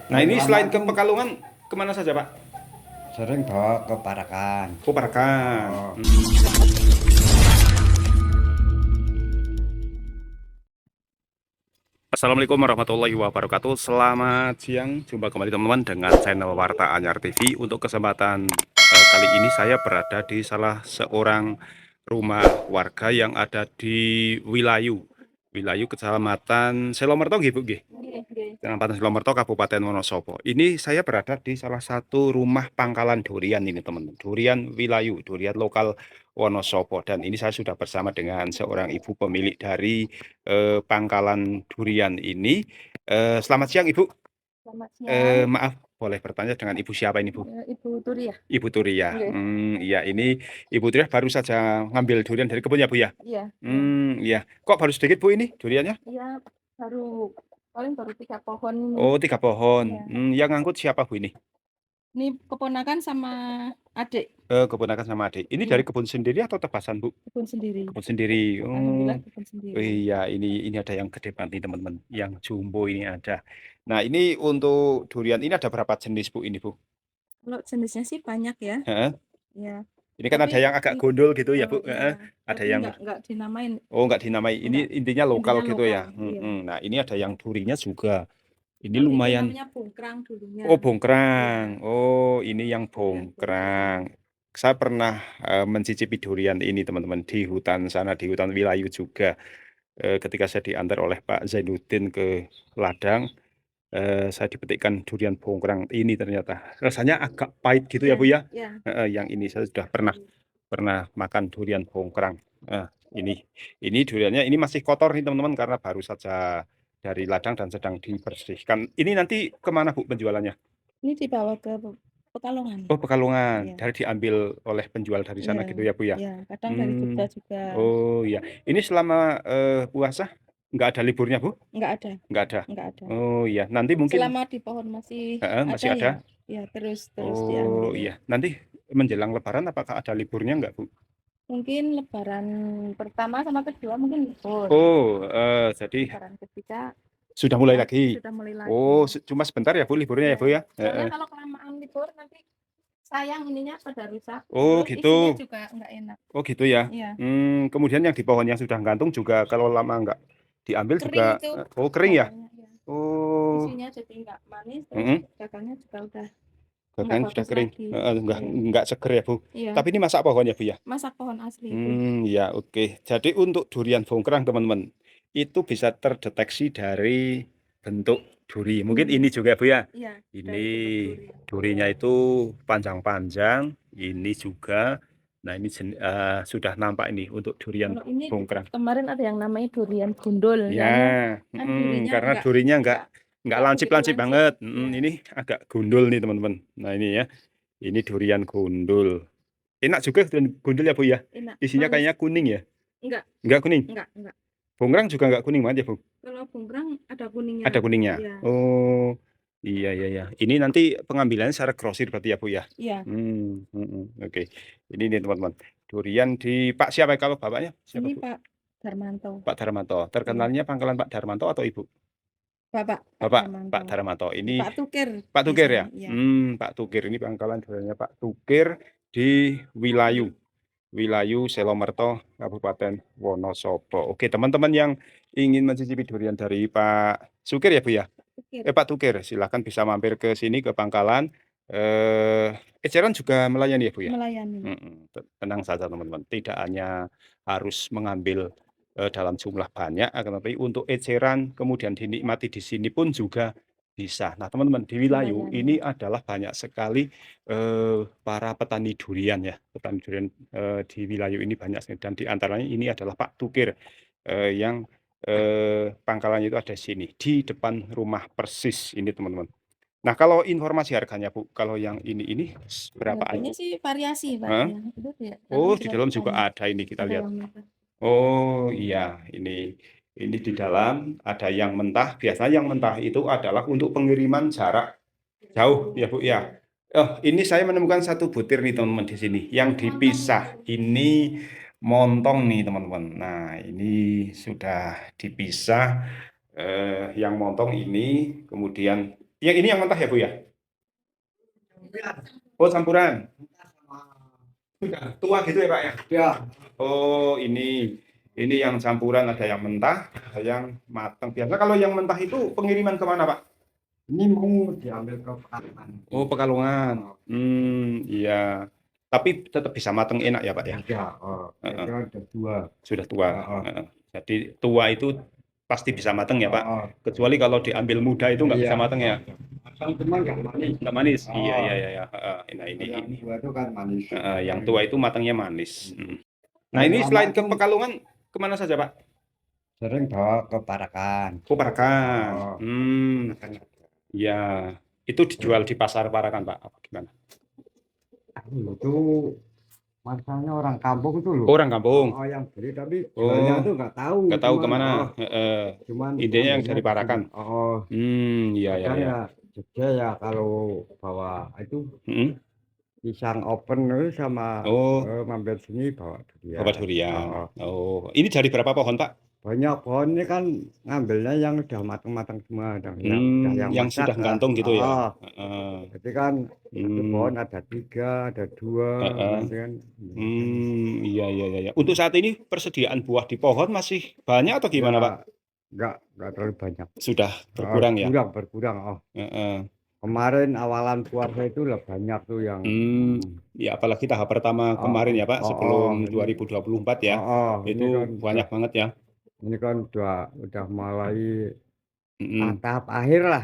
Nah ini Lama selain ke tuh Pekalongan, kemana saja Pak? sering bawa ke Parakan. Oh Parakan. Oh, Assalamualaikum warahmatullahi wabarakatuh. Selamat siang, jumpa kembali teman-teman dengan channel Warta Anyar TV. Untuk kesempatan kali ini saya berada di salah seorang rumah warga yang ada di Wilayu Kecamatan Selomerto nggih Bu nggih. Kecamatan Selomerto, Kabupaten Wonosobo. Ini saya berada di salah satu rumah pangkalan durian ini teman-teman. Durian Wilayu, durian lokal Wonosobo. Dan ini saya sudah bersama dengan seorang ibu pemilik dari pangkalan durian ini. Selamat siang Ibu. Selamat siang, Maaf, boleh bertanya dengan Ibu siapa ini Bu? Ibu Turi ya? Ibu Turia. Nggih. Iya ini Ibu Turia baru saja ngambil durian dari kebun ya Bu ya? Iya, iya. Iya. Kok baru sedikit Bu ini duriannya? Iya, paling baru 3 pohon ini. Oh, 3 pohon. Iya. Yang ngangkut siapa Bu ini? Ini keponakan sama adik. Keponakan sama adik. Ini dari Iya, kebun sendiri atau tebasan, Bu? kebun sendiri. Kebun sendiri. Alhamdulillah Oh, kebun oh sendiri. iya, ini ada yang gede banget nih, teman-teman. Yang jumbo ini ada. Nah, ini untuk durian ini ada berapa jenis, Bu, ini, Bu? Kalau jenisnya sih banyak ya. Heeh. Iya. Ini kan Tapi ada yang agak i- gondol gitu ya, Bu. iya, Heeh. Ada tapi yang nggak dinamain, oh nggak dinamai. Ini enggak. intinya lokal Intinya gitu lokal. ya. Iya. Nah, ini ada yang durinya juga. Ini Kalau ini lumayan. namanya bungkrang dulunya. Oh, Iya, bongkrang. Oh, ini yang iya bungkrang. bongkrang. Saya pernah mencicipi durian ini, teman-teman, di hutan sana, di hutan Wilayu juga. Ketika saya diantar oleh Pak Zainuddin ke ladang, saya dipetikkan durian bongkrang ini ternyata. Rasanya agak pahit gitu ya, Iya, Bu ya? iya. Yang ini saya sudah pernah pernah makan durian bongkrang. Ini ini duriannya ini masih kotor nih, teman-teman, karena baru saja dari ladang dan sedang dibersihkan. Ini nanti kemana, Bu, penjualannya? Ini dibawa ke Pekalongan. Oh, Pekalongan. Iya. Dari diambil oleh penjual dari Iya, sana gitu ya, Bu ya? iya, kadang dari Jogja Hmm. juga. Oh iya. Ini selama puasa nggak ada liburnya, Bu? Nggak ada, Nggak ada. nggak ada. Oh iya. Nanti mungkin Selama di pohon masih masih ada ya, ada. ya terus terus Oh diambil. iya. Nanti menjelang Lebaran apakah ada liburnya nggak, Bu? Mungkin lebaran pertama sama kedua mungkin libur. Oh, jadi Lebaran ketiga sudah mulai ya lagi. sudah mulai lagi. Oh, cuma sebentar ya, Bu, liburnya ya, Ya, Bu ya? soalnya kalau kelamaan libur nanti sayang ininya pada rusak. Oh Terus gitu. isinya juga nggak enak. Oh gitu ya. Iya, Kemudian yang di pohon yang sudah gantung juga kalau lama nggak diambil juga, kering itu oh kering ya? gagangnya ya. Oh, Isinya jadi nggak manis, terus mm gagangnya juga udah nggak gagang sudah bagus kering. lagi. Nggak Iya, nggak seger ya, Bu. iya. Tapi ini masak pohon ya, Bu ya? Masak pohon asli itu. Ya oke. Jadi untuk durian bongkrang, teman-teman, itu bisa terdeteksi dari bentuk duri. Mungkin Duri. ini juga, Bu ya. Iya, Ini dari bentuk duri. durinya itu panjang-panjang. Ini juga. Nah ini sudah nampak ini untuk durian Kalau ini bongkrang. kemarin ada yang namanya durian gundul, Ya, soalnya kan durinya karena durinya nggak nggak begitu lancip-lancip lancip. banget. Ya, Ini agak gundul nih, teman-teman. Nah ini ya, ini durian gundul. Enak juga durian gundul ya, Bu ya. enak. Isinya Kalau kayaknya kuning ya. enggak, Nggak kuning. enggak. Bongkrang juga nggak kuning banget ya, Bu. Kalau bungkrang ada kuningnya. Ada kuningnya. Iya, Oh, iya iya ya. Ini nanti pengambilannya secara grosir berarti ya, Bu ya. iya. Oke. Ini nih, teman-teman. Durian di Pak siapa ya, kalau bapaknya? Siapa, Ini Bu? Pak Darmanto. Pak Darmanto. Iya, Terkenalnya pangkalan Pak Darmanto atau Ibu? Pak Bapak, Darmanto. Pak Darmanto. Ini Pak Tukir Pak Tukir ya? biasanya. Iya. Pak Tukir. Ini pangkalan duriannya Pak Tukir di Wilayu. Wilayu Selomerto, Kabupaten Wonosobo. Oke, teman-teman yang ingin mencicipi durian dari Pak Sukir ya, Bu ya? Tukir Pak Tukir, silakan bisa mampir ke sini ke pangkalan. Eceran juga melayani ya, Bu ya? melayani. Tenang saja, teman-teman. Tidak hanya harus mengambil dalam jumlah banyak, akan tetapi untuk eceran kemudian dinikmati di sini pun juga bisa. Nah, teman-teman, di Wilayu Melayani. ini adalah banyak sekali para petani durian ya. Petani durian di Wilayu ini banyak sekali. Dan di antaranya ini adalah Pak Tukir yang pangkalannya itu ada di sini, di depan rumah persis ini, teman-teman. Nah, kalau informasi harganya, Bu, kalau yang ini berapaan? Harganya sih variasi, Pak. Heeh. Ya, itu di dalam Oh, di juga dalam juga banyak. ada ini kita Ada lihat. yang murah. Oh iya, ini di dalam ada yang mentah. Biasanya yang mentah itu adalah untuk pengiriman jarak jauh ya, Bu ya. Oh, ini saya menemukan satu butir nih, teman-teman, di sini yang dipisah. Ini montong nih, teman-teman. Nah, ini sudah dipisah. Yang montong ini kemudian Yang ini yang mentah ya Bu ya? Oh campuran. Sudah tua gitu ya Pak ya? Ya, Oh ini yang campuran, ada yang mentah, ada yang matang. Biasa kalau yang mentah itu pengiriman kemana Pak? ini mau diambil ke Pekalongan. Oh Pekalongan. Iya. Tapi tetap bisa matang enak ya Pak ya? Ya, itu ada dua. Sudah tua. Oh. Jadi tua itu pasti bisa matang ya Pak? Oh. Kecuali kalau diambil muda itu nggak bisa Iya. matang ya? Asal cuma nggak manis. Nggak manis? Oh. Iya. Nah Yang ini. dua itu kan manis. Yang tua itu matangnya manis. Nah ini Yang selain ke matang Pekalongan kemana saja Pak? sering bawa ke Parakan. Oh Parakan. Oh. Ya. Itu dijual di pasar Parakan Pak? Apa gimana? Itu masanya orang kampung itu loh. Orang kampung. Oh, yang beli tapi jualnya tuh nggak tahu. Nggak tahu Cuman, kemana. Cuman Idenya yang dari Parakan. Iya. kadang ya Jogja ya kalau bawa itu pisang open itu sama mampir sini bawa durian. Bawa durian. Ini dari berapa pohon Pak? Banyak pohon ini kan ngambilnya yang udah matang-matang semua, yang masak sudah gantung gitu ya. Jadi kan satu pohon ada 3, ada 2, kan. Iya. Untuk saat ini persediaan buah di pohon masih banyak atau gimana Pak? Nggak terlalu banyak. Sudah berkurang ya? Berkurang. Kemarin awalan puasa itu lah banyak tuh yang. Ya apalagi tahap pertama kemarin ya Pak, sebelum 2024 ya. Itu kan banyak banget ya. Ini kan udah mulai tahap akhir lah.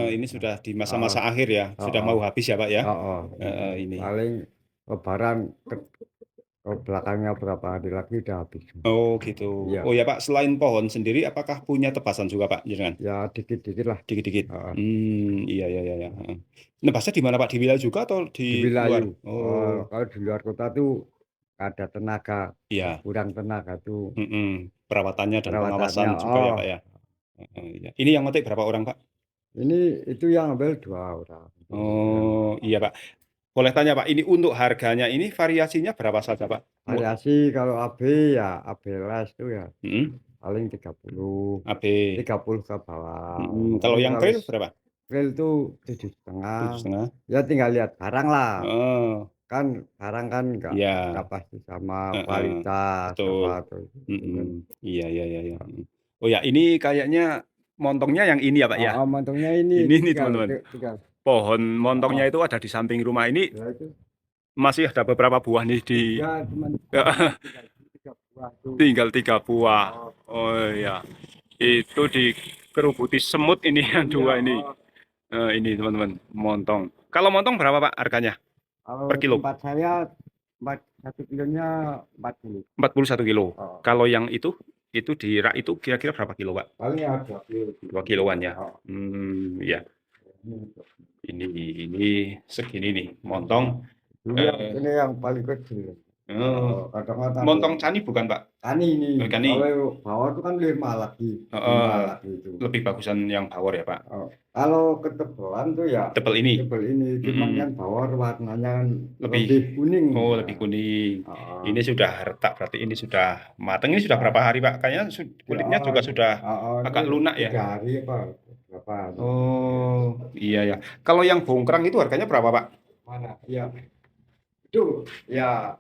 Ini sudah di masa-masa akhir ya, sudah mau habis ya Pak ya. Ini. Paling lebaran ke belakangnya berapa hari lagi udah habis. Oh gitu. Ya. Oh ya Pak, selain pohon sendiri, apakah punya tebasan juga Pak, jenengan? Ya dikit-dikit lah. Dikit-dikit. Iya. Nebasnya di mana Pak? Di wilayah juga atau di luar? Kalau di luar kota tuh ada tenaga. Iya. Kurang tenaga tuh. Perawatannya dan pengawasan juga ya Pak ya. Ini yang metik berapa orang Pak? Itu yang ambil 2 orang. Oh iya Pak. Boleh tanya Pak, ini untuk harganya ini variasinya berapa saja Pak? Variasi kalau AB ya AB les tuh ya paling 30. AB 30 ke bawah. Kalau yang trail berapa? Trail tuh 7,5. 7,5. Ya tinggal lihat barang lah. Kan barang kan nggak pasti sama kualitas. Betul. Iya. Oh ya, ini kayaknya montongnya yang ini ya Pak ya? Montongnya ini. Ini teman-teman. Pohon montongnya itu ada di samping rumah ini. Ya, itu. Masih ada beberapa buah nih di. Ya, cuman tinggal 3 buah. Oh ya. Itu dikerubuti semut ini yang 2 ini. Ini teman-teman, montong. Kalau montong berapa Pak harganya? Per kilo? Tempat saya 1 kilonya 40. 41 kilo. Kalau yang itu di rak itu kira-kira berapa kilo Pak? Paling ya 2 kilo. 2 kiloan ya. Iya. Ini segini nih, montong. Ini yang paling kecil. Montong cani bukan Pak? Cani ini. Cani. Kalau bawor itu kan 5 lagi. Itu. Lebih bagusan yang bawor ya Pak? Kalau ketebalan tuh ya tebel ini. Cuman kan bawor warnanya lebih kuning. Oh, lebih kuning. Ini sudah retak, berarti ini sudah matang. Ini sudah berapa hari Pak? Kayaknya kulitnya juga sudah agak lunak ya. 3 hari apa? Berapa? Oh, iya. Kalau yang bongkrang itu harganya berapa Pak? Mana? Ya. Itu ya.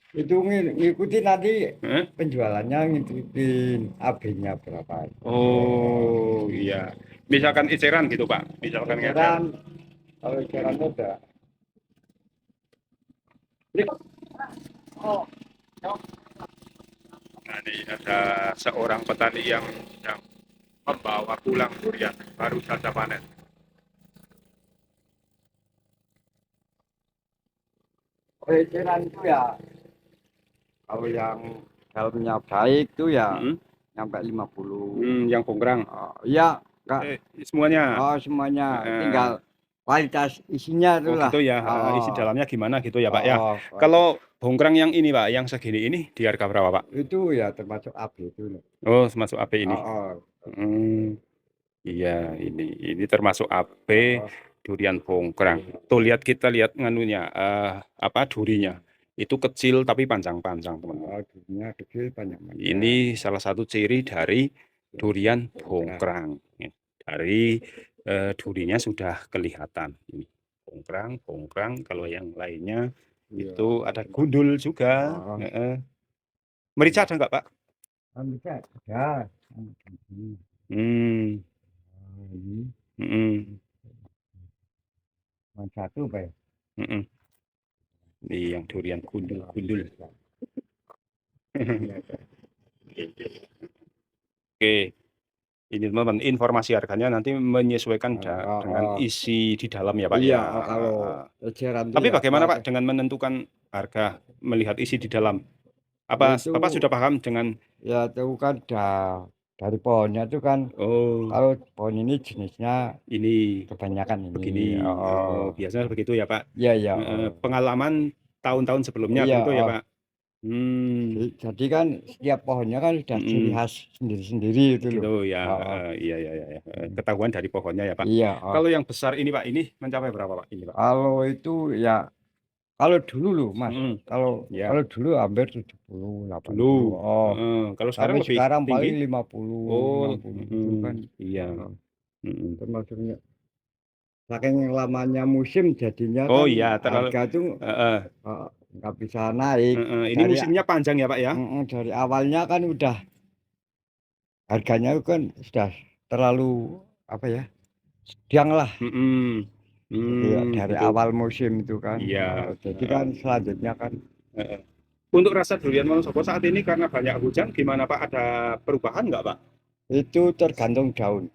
Itu ngikutin nanti penjualannya, ngikutin AB-nya berapa. Oh iya, misalkan eceran gitu Pak, misalkan eceran. Kalau eceran udah. Nah ini ada seorang petani yang sedang membawa pulang durian baru saja panen. Eceran itu ya. Kalau yang dalamnya baik tuh ya sampai 50. Yang bongkrang? Iya, semuanya. Semuanya. Tinggal kualitas isinya itu lah. Gitu ya. Isi dalamnya gimana gitu ya Pak ya. Kalau bongkrang yang ini Pak, yang segini ini di harga berapa Pak? Itu ya termasuk AB itu. Oh, termasuk AB ini. Iya, ini termasuk AB durian bongkrang. Tuh kita lihat nganunya durinya. Itu kecil tapi panjang-panjang teman-teman. Durinya kecil panjang. Ini salah satu ciri dari durian bongkrang. Dari durinya sudah kelihatan. Ini bongkrang, kalau yang lainnya Iya. itu ada gundul juga. Oh. Merica ada nggak, Pak? Bisa ada. Hmm. Ini Mm-mm. cuma satu, Pak. Mm-mm. Ini yang durian gundul. Oke, ini teman-teman, informasi harganya nanti menyesuaikan dengan isi di dalam ya, Pak, Iya, ya. kalau eceran itu Tapi ya bagaimana, pas. Pak, dengan menentukan harga melihat isi di dalam? Apa Itu Bapak sudah paham dengan ya itu kan dari pohonnya itu kan, kalau pohon ini jenisnya ini kebanyakan ini. begini? Oh. Biasanya begitu ya, Pak. Iya, iya. Pengalaman tahun-tahun sebelumnya Iya, begitu ya, Pak. Jadi kan setiap pohonnya kan sudah ciri khas sendiri-sendiri itu loh. Gitu ya. Oh. Iya. Ketahuan dari pohonnya ya, Pak. Iya. Kalau yang besar ini, Pak, ini mencapai berapa, Pak? Ini, Pak. Kalau itu ya, kalau dulu loh, Mas. Kalau Ya. dulu hampir 70, 80. Dulu. Oh. Kalau sekarang Tapi lebih sekarang tinggi. paling 50, 60 gitu kan. Iya. Termasuknya saking lamanya musim jadinya Oh kan iya, terlalu. harga itu nggak bisa naik. Ini musimnya panjang ya, Pak, ya? Dari awalnya kan udah harganya itu kan sudah terlalu apa ya, sedang lah. Dari gitu. awal musim itu kan. Iya. Jadi kan selanjutnya kan. Untuk rasa durian Wonosobo saat ini karena banyak hujan, gimana, Pak? Ada perubahan nggak, Pak? Itu tergantung daun.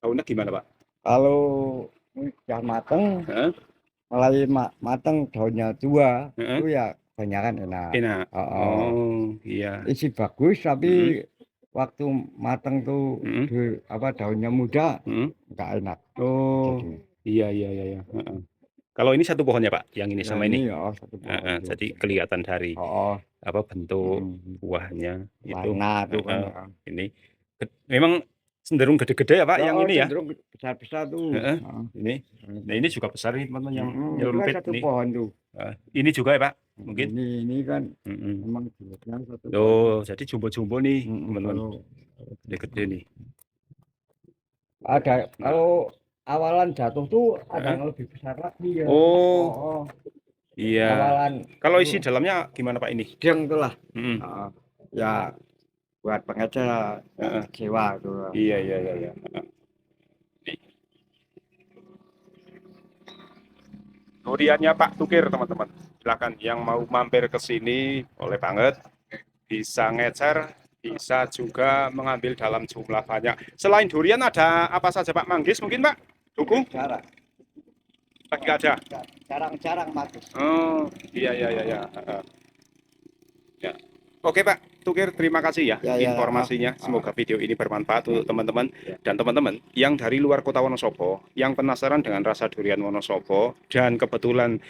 Daunnya gimana, Pak? Kalau sudah mateng, mulai mateng daunnya tua, itu ya kebanyakan enak. Iya. Isi bagus, tapi waktu mateng tuh daunnya muda, nggak enak. Iya. Kalau ini satu pohonnya, Pak, yang ini sama ini. Ya, satu pohon. Jadi kelihatan dari bentuk buahnya itu. Warna tuh kan. Ini memang cenderung gede-gede ya, Pak, yang ini ya. Cenderung besar-besar tuh. Ini. Nah, ini juga besar nih, teman-teman, yang nyelempit satu nih. pohon tuh. Ini juga ya, Pak, mungkin. Ini kan memang satu pohon. Jadi jumbo-jumbo nih, teman-teman. Gede-gede nih. Ada kalau awalan jatuh tuh ada yang lebih besar lagi ya. Iya. Awalan. Kalau isi dalamnya gimana, Pak, ini? Sedang tuh lah. Ya buat pengecer kecewa tuh. Iya. Duriannya Pak Tukir, teman-teman. Silakan yang mau mampir ke sini boleh banget. Bisa ngecer, bisa juga mengambil dalam jumlah banyak. Selain durian ada apa saja, Pak? Manggis mungkin, Pak? Duku? Jarang. Lagi nggak ada? Jarang manggis. Iya. Ya. Oke, Pak Tukir, terima kasih ya informasinya. Semoga video ini bermanfaat untuk teman-teman. Dan teman-teman yang dari luar kota Wonosobo, yang penasaran dengan rasa durian Wonosobo, dan kebetulan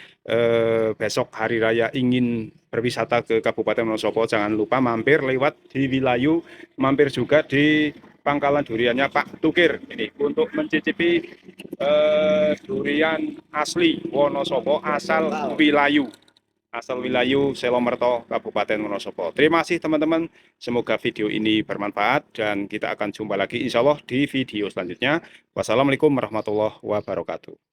besok hari raya ingin berwisata ke Kabupaten Wonosobo, jangan lupa mampir lewat di Wilayu, mampir juga di pangkalan duriannya Pak Tukir ini untuk mencicipi durian asli Wonosobo asal Wilayu Selomerto, Kabupaten Wonosobo. Terima kasih teman-teman, semoga video ini bermanfaat dan kita akan jumpa lagi insya Allah di video selanjutnya. Wassalamualaikum warahmatullahi wabarakatuh.